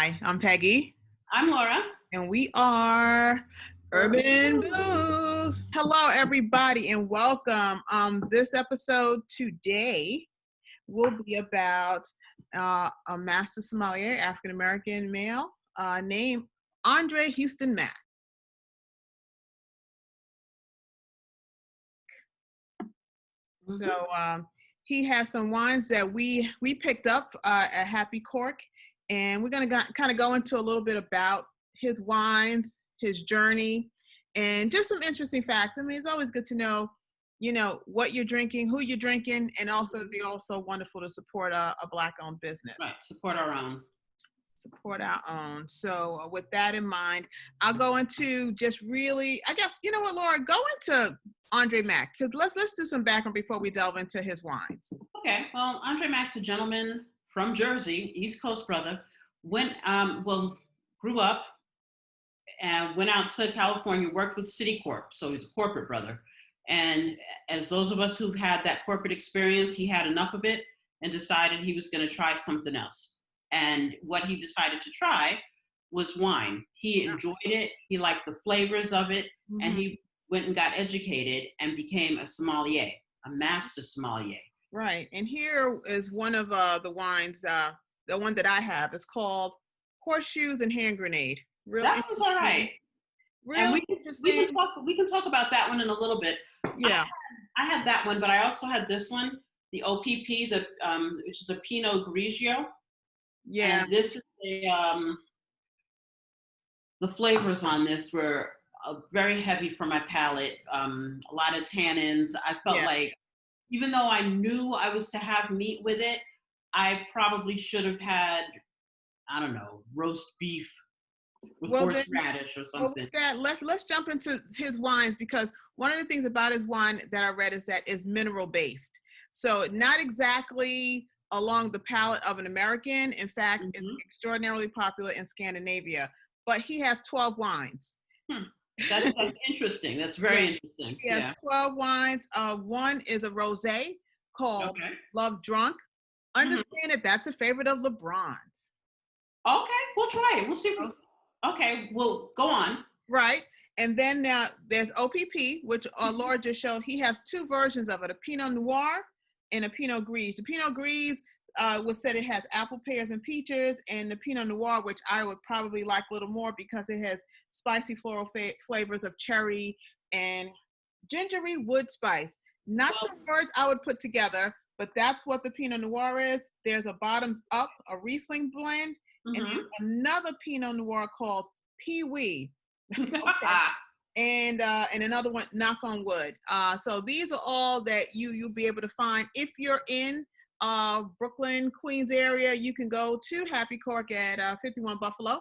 Hi, I'm Peggy, I'm Laura. and we are Urban Urban Booze. Hello, everybody, and welcome. This episode today will be about a master sommelier, African American male, named André Houston Mack. So he has some wines that we picked up at Happy Cork, and we're going to kind of go into a little bit about his wines, his journey, and just some interesting facts. I mean, it's always good to know, what you're drinking, who you're drinking, and also it'd be also wonderful to support a Black-owned business. Right, support our own. Support our own. So with that in mind, I'll go into just really, I guess, you know what, Laura, go into André Mack, because let's do some background before we delve into his wines. Okay, well, André Mack's a gentleman from Jersey, East Coast brother. Grew up and went out to California, worked with Citicorp, so he's a corporate brother. And as those of us who've had that corporate experience, he had enough of it and decided he was going to try something else. And what he decided to try was wine. He enjoyed it. He liked the flavors of it. Mm-hmm. And he went and got educated and became a sommelier, a master sommelier. Right. And here is one of the wines, the one that I have is called Horseshoes and Hand Grenade. Really that was all right. Really and interesting. We can talk about that one in a little bit. Yeah. I had that one, but I also had this one, the O.P.P, which is a Pinot Grigio. Yeah. And this is the flavors on this were very heavy for my palate. A lot of tannins. I felt like, even though I knew I was to have meat with it, I probably should have had, I don't know, roast beef with horseradish or something. Well, let's jump into his wines, because one of the things about his wine that I read is that it's mineral based. So not exactly along the palate of an American. In fact, it's extraordinarily popular in Scandinavia. But he has 12 wines. That's interesting. That's very interesting. He has 12 wines. One is a rosé called Love Drunk. Understand that that's a favorite of LeBron's. Okay, we'll try it. We'll see. Okay, well, go on. Right. And then there's O.P.P, which Laura just showed. He has two versions of it, a Pinot Noir and a Pinot Gris. The Pinot Gris was said it has apple, pears, and peaches, and the Pinot Noir, which I would probably like a little more because it has spicy floral flavors of cherry and gingery wood spice. Not some words I would put together, but that's what the Pinot Noir is. There's a bottoms up, a Riesling blend, and there's another Pinot Noir called Pee Wee. And another one, Knock on Wood. So these are all that you'll be able to find. If you're in Brooklyn, Queens area, you can go to Happy Cork at 51 Buffalo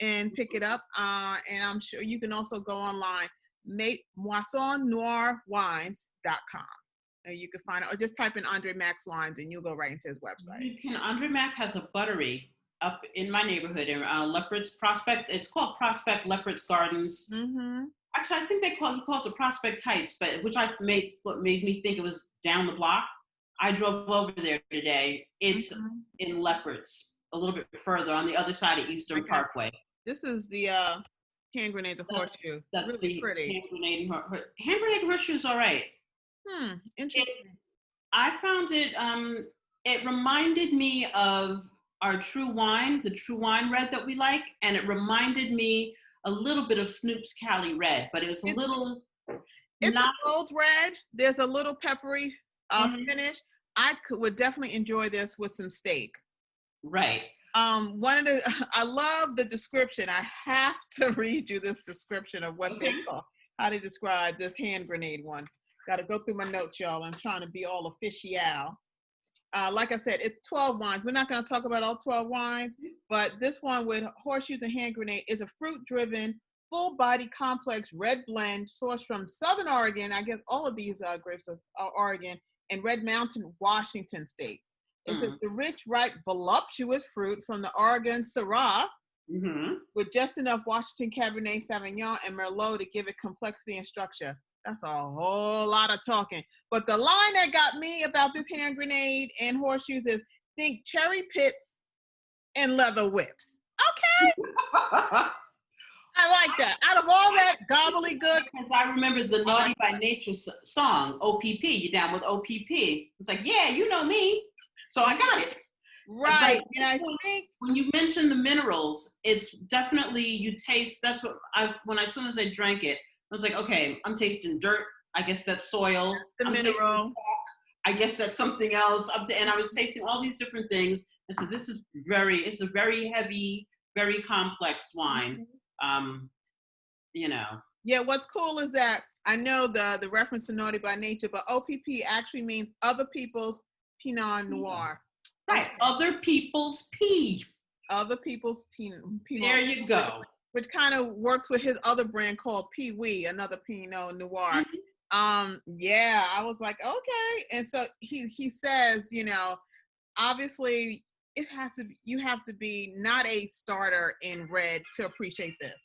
and pick it up. And I'm sure you can also go online, Maison Noir Wines.com. And you can find it, or just type in André Mack's wines and you'll go right into his website. André Mack has a buttery up in my neighborhood in Lefferts Prospect. It's called Prospect Lefferts Gardens. Actually, I think he calls it Prospect Heights, but which made me think it was down the block. I drove over there today. It's in Lefferts, a little bit further on the other side of Eastern Parkway. This is the hand grenade horseshoe. That's really pretty. Hand grenade horseshoe is all right. Interesting. I found it. It reminded me of our true wine, the true wine red that we like, and it reminded me a little bit of Snoop's Cali Red, but it was a little. It's a gold red. There's a little peppery finish. I would definitely enjoy this with some steak. Right. I love the description. I have to read you this description of what they call, how they describe this hand grenade one. Got to go through my notes, y'all. I'm trying to be all official. Like I said, it's 12 wines. We're not going to talk about all 12 wines, but this one with Horseshoes and Hand Grenade is a fruit-driven, full-body, complex red blend sourced from Southern Oregon. I guess all of these grapes are Oregon, and Red Mountain, Washington State. It says the rich, ripe, voluptuous fruit from the Oregon Syrah with just enough Washington Cabernet Sauvignon and Merlot to give it complexity and structure. That's a whole lot of talking. But the line that got me about this hand grenade and horseshoes is think cherry pits and leather whips. Okay. I like that. Out of all that gobbledygook. Because I remember the Naughty by Nature song, O.P.P. You down with O.P.P? It's like, yeah, you know me. So I got it. Right. But And I think when you mention the minerals, it's definitely, you taste, that's what as soon as I drank it, I was like, okay, I'm tasting dirt. I guess that's soil. the I'm tasting mineral. chalk. I guess that's something else. And I was tasting all these different things. And so it's a very heavy, very complex wine. Yeah, what's cool is that I know the reference to Naughty by Nature, but O.P.P actually means other people's Pinot Noir. Right, Okay. other people's pee. Other people's Pinot. There you go. Which kind of works with his other brand called Pee Wee, another Pinot Noir. Yeah, I was like, okay. And so he says, obviously you have to be not a starter in red to appreciate this.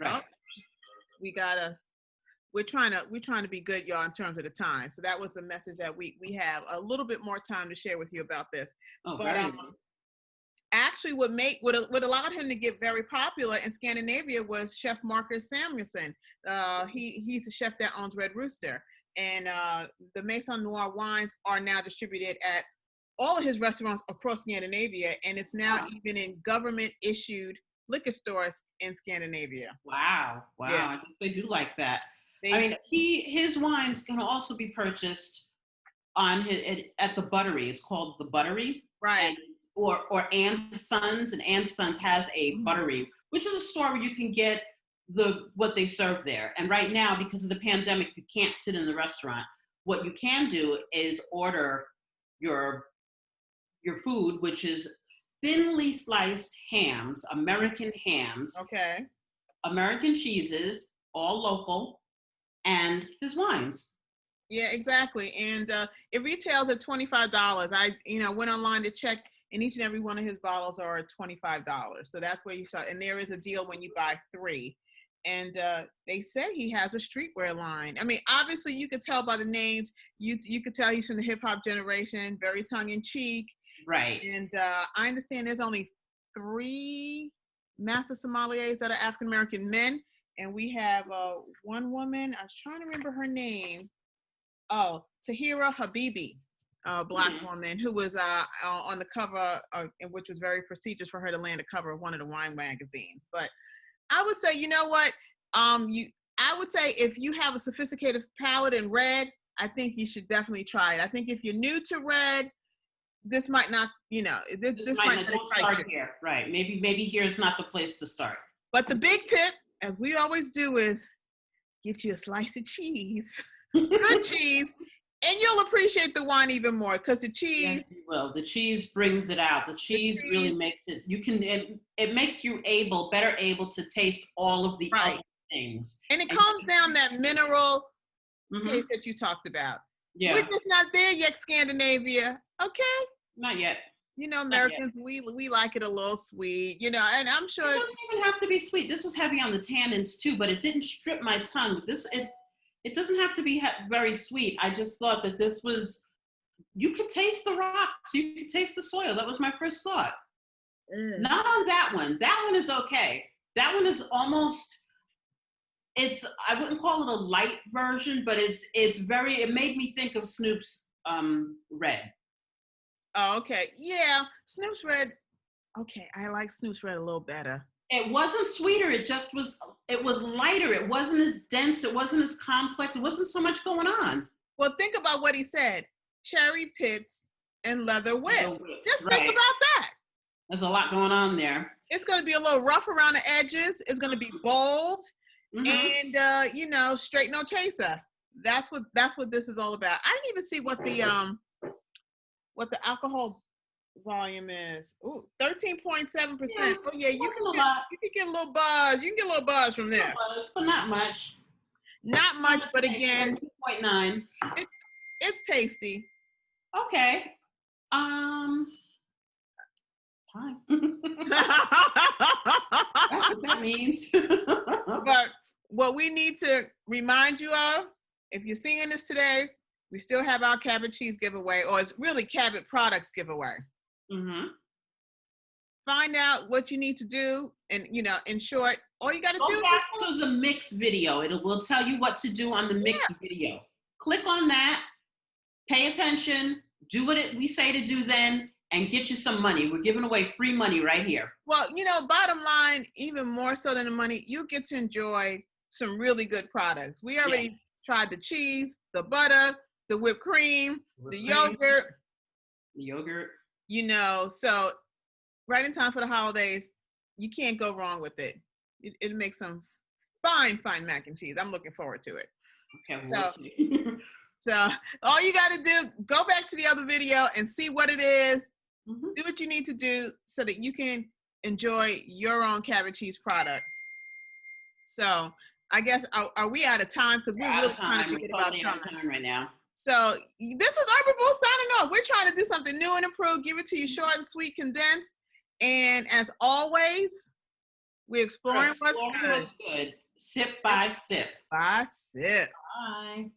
Right. We're trying to be good, y'all, in terms of the time. So that was the message that we have a little bit more time to share with you about this. Oh, but actually what allowed him to get very popular in Scandinavia was Chef Marcus Samuelsson. He's a chef that owns Red Rooster, and the Maison Noir wines are now distributed at all of his restaurants across Scandinavia, and it's now even in government issued liquor stores in Scandinavia. Wow. Yeah. I guess they do like that. His wines can also be purchased at the Buttery. It's called the Buttery, right? Or And Sons, and And Sons has a Buttery, which is a store where you can get what they serve there. And right now, because of the pandemic, you can't sit in the restaurant. What you can do is order your food, which is thinly sliced hams, American hams, okay, American cheeses, all local, and his wines. Yeah, exactly. And it retails at $25. I went online to check, and each and every one of his bottles are $25. So that's where you start. And there is a deal when you buy 3. And they say he has a streetwear line. I mean, obviously you could tell by the names. You could tell he's from the hip hop generation, very tongue in cheek. Right. And I understand there's only 3 master sommeliers that are African American men, and we have one woman. I was trying to remember her name. Oh, Tahira Habibi, a Black woman who was on the cover, which was very prestigious for her to land a cover of one of the wine magazines. But I would say, you know what? I would say if you have a sophisticated palate in red, I think you should definitely try it. I think if you're new to red, this might not, this might not don't start here. Right. Maybe here's not the place to start. But the big tip, as we always do, is get you a slice of cheese, good cheese, and you'll appreciate the wine even more because the cheese. Yes, you will. The cheese brings it out. The cheese really makes it. It makes you better able to taste all of the other things. And it calms down that mineral taste that you talked about. Yeah. We're just not there yet, Scandinavia. Okay. Not yet. Americans, we like it a little sweet, and I'm sure. It doesn't even have to be sweet. This was heavy on the tannins too, but it didn't strip my tongue. It doesn't have to be very sweet. I just thought that this was, you could taste the rocks. You could taste the soil. That was my first thought. Not on that one. That one is okay. That one is almost, I wouldn't call it a light version, but it made me think of Snoop's Red. Oh, okay. Yeah, Snoop's Red. Okay, I like Snoop's Red a little better. It wasn't sweeter. It was lighter. It wasn't as dense. It wasn't as complex. It wasn't so much going on. Well, think about what he said. Cherry pits and leather whips. Just think about that. There's a lot going on there. It's going to be a little rough around the edges. It's going to be bold and, straight no chaser. That's what this is all about. I didn't even see what the alcohol volume is. Ooh, 13.7%. Yeah. Oh yeah, you can get a little buzz. You can get a little buzz from there. Buzz, but not much. Not much, but again, 2.9. It's tasty. Okay. Fine. That's what that means. But what we need to remind you of, if you're seeing this today, we still have our Cabot cheese giveaway, or it's really Cabot products giveaway. find out what you need to do. And, you know, in short, all you got to do Go is back to the mix video. It will tell you what to do on the mix video. Click on that, pay attention, do what we say to do then, and get you some money. We're giving away free money right here. Well, you know, bottom line, even more so than the money, you get to enjoy some really good products. We already tried the cheese, the butter, the whipped cream, the yogurt. You know, so right in time for the holidays, you can't go wrong with it. It makes some fine mac and cheese. I'm looking forward to it. Okay, So, we'll see. so all you got to do, go back to the other video and see what it is. Do what you need to do so that you can enjoy your own cabbage cheese product. So I guess, are we out of time? Because we're really trying to forget about time right now. So this is Urban Bull signing off. We're trying to do something new and improved, give it to you short and sweet, condensed. And as always, we're exploring what's good. Sip by sip. By sip. Bye.